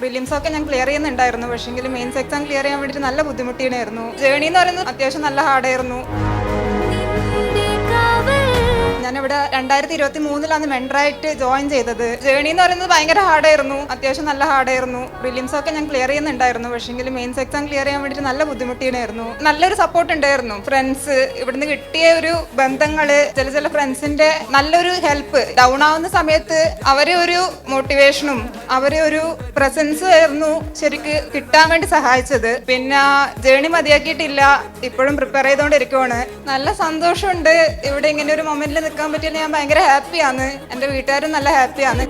Prelims ഒക്കെ ഞാൻ clear ചെയ്യുന്നുണ്ടായിരുന്നു, പക്ഷേ മെയിൻസ് എക്സാം ക്ലിയർ ചെയ്യാൻ വേണ്ടിയിട്ട് നല്ല ബുദ്ധിമുട്ടിയായിരുന്നു. ജേണി എന്ന് പറയുന്നത് അത്യാവശ്യം നല്ല ഹാർഡായിരുന്നു. ഞാനിവിടെ 2023 മെൻറ്ററായിട്ട് ജോയിൻ ചെയ്തത്. ജേണി എന്ന് പറയുന്നത് ഭയങ്കര ഹാർഡായിരുന്നു, അത്യാവശ്യം നല്ല ഹാർഡായിരുന്നു. പ്രിലിംസ് ഒക്കെ ഞാൻ ക്ലിയർ ചെയ്യുന്നുണ്ടായിരുന്നു, പക്ഷേ മെയിൻസ് എക്സാം ക്ലിയർ ചെയ്യാൻ വേണ്ടിയിട്ട് നല്ല ബുദ്ധിമുട്ടിയായിരുന്നു. നല്ലൊരു സപ്പോർട്ട് ഉണ്ടായിരുന്നു. ഫ്രണ്ട്സ്, ഇവിടുന്ന് കിട്ടിയ ഒരു ബന്ധങ്ങള്, ചില ഫ്രണ്ട്സിന്റെ നല്ലൊരു ഹെൽപ്പ്, ഡൗൺ ആവുന്ന സമയത്ത് അവരെ ഒരു മോട്ടിവേഷനും അവരെ ഒരു പ്രസൻസും ആയിരുന്നു ശരിക്ക് കിട്ടാൻ വേണ്ടി സഹായിച്ചത്. പിന്നെ ജേണി മതിയാക്കിയിട്ടില്ല, ഇപ്പോഴും പ്രിപ്പയർ ചെയ്തുകൊണ്ടിരിക്കുവാണ്. നല്ല സന്തോഷമുണ്ട് ഇവിടെ ഇങ്ങനെ ഒരു മൊമെന്റിൽ നിൽക്കാൻ പറ്റിയത്. ഞാൻ ഭയങ്കര ഹാപ്പിയാണ്, എൻ്റെ വീട്ടുകാരും നല്ല ഹാപ്പിയാണ്.